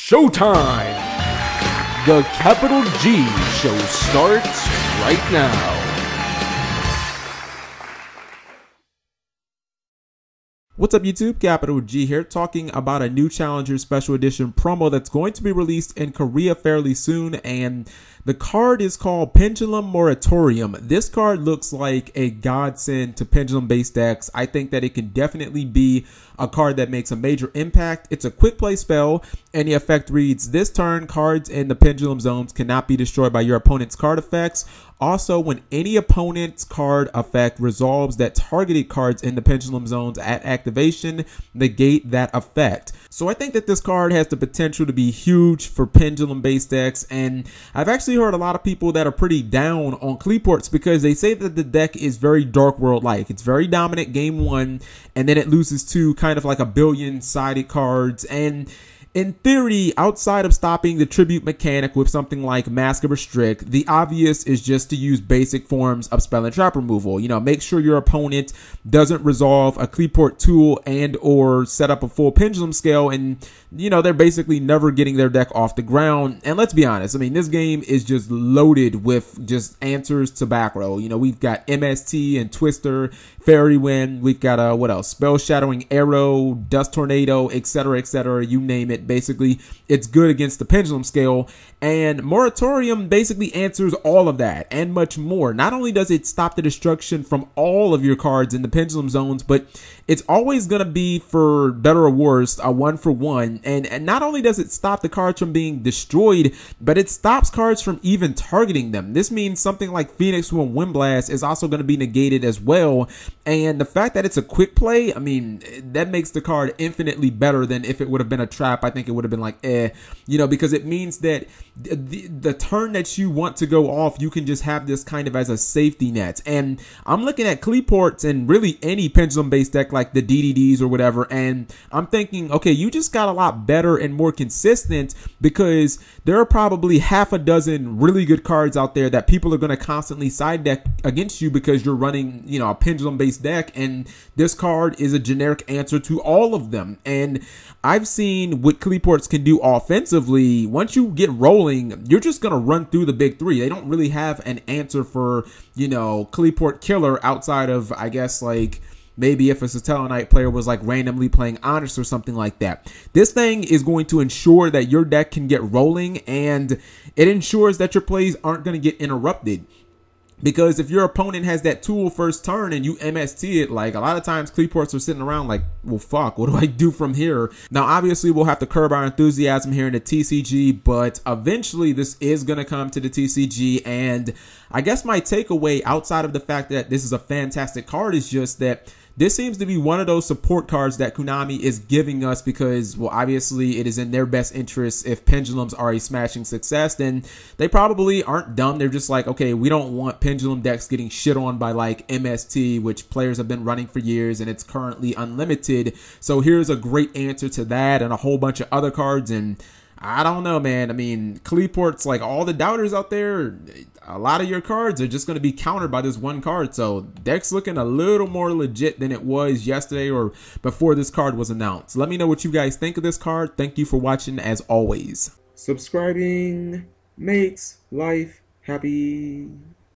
Showtime! The Capital G show starts right now. What's up YouTube, Capital G here, talking about a new Challenger Special Edition promo that's going to be released in Korea fairly soon, and the card is called Pendulum Moratorium. This card looks like a godsend to Pendulum based decks. I think that it can definitely be a card that makes a major impact. It's a quick play spell, and the effect reads, this turn, cards in the Pendulum Zones cannot be destroyed by your opponent's card effects. Also, when any opponent's card effect resolves that targeted cards in the Pendulum Zones at activation, negate that effect. So I think that this card has the potential to be huge for Pendulum based decks, and I've actually heard a lot of people that are pretty down on Qliphorts because they say that the deck is very Dark World-like. It's very dominant game one, and then it loses to kind of like a billion sided cards, and in theory, outside of stopping the tribute mechanic with something like Mask of Restrict, the obvious is just to use basic forms of spell and trap removal. You know, make sure your opponent doesn't resolve a Qliphort tool and or set up a full pendulum scale, and you know, they're basically never getting their deck off the ground. And let's be honest, I mean, this game is just loaded with just answers to back row. You know, we've got MST and Twister, Fairy Wind, we've got what else? Spell Shadowing Arrow, Dust Tornado, etc., you name it. Basically, it's good against the pendulum scale, and Moratorium basically answers all of that and much more. Not only does it stop the destruction from all of your cards in the Pendulum Zones, but it's always going to be, for better or worse, a 1-for-1. And not only does it stop the cards from being destroyed, but it stops cards from even targeting them. This means something like Phoenix Wind Windblast is also going to be negated as well. And the fact that it's a quick play, I mean, that makes the card infinitely better than if it would have been a trap. I think it would have been like, you know, because it means that the turn that you want to go off, you can just have this kind of as a safety net. And I'm looking at Qliphorts and really any pendulum based deck like the DDDs or whatever, and I'm thinking, okay, you just got a lot better and more consistent, because there are probably half a dozen really good cards out there that people are going to constantly side deck against you because you're running, you know, a pendulum based deck, and this card is a generic answer to all of them. And I've seen what Qliphorts can do offensively. Once you get rolling, you're just going to run through the big three. They don't really have an answer for, you know, Qliphort killer outside of, I guess, like, maybe if a Satellar Knight player was like randomly playing Honest or something like that. This thing is going to ensure that your deck can get rolling, and it ensures that your plays aren't going to get interrupted. Because if your opponent has that tool first turn and you MST it, like a lot of times Qliphorts are sitting around like, well, fuck, what do I do from here? Now, obviously, we'll have to curb our enthusiasm here in the TCG, but eventually this is going to come to the TCG. And I guess my takeaway, outside of the fact that this is a fantastic card, is just that this seems to be one of those support cards that Konami is giving us because, well, obviously it is in their best interest. If pendulums are a smashing success, then they probably aren't dumb. They're just like, okay, we don't want pendulum decks getting shit on by like MST, which players have been running for years and it's currently unlimited. So here's a great answer to that and a whole bunch of other cards. And I don't know, man. I mean, Qliphorts, like all the doubters out there, a lot of your cards are just going to be countered by this one card. So deck's looking a little more legit than it was yesterday or before this card was announced. Let me know what you guys think of this card. Thank you for watching as always. Subscribing makes life happy.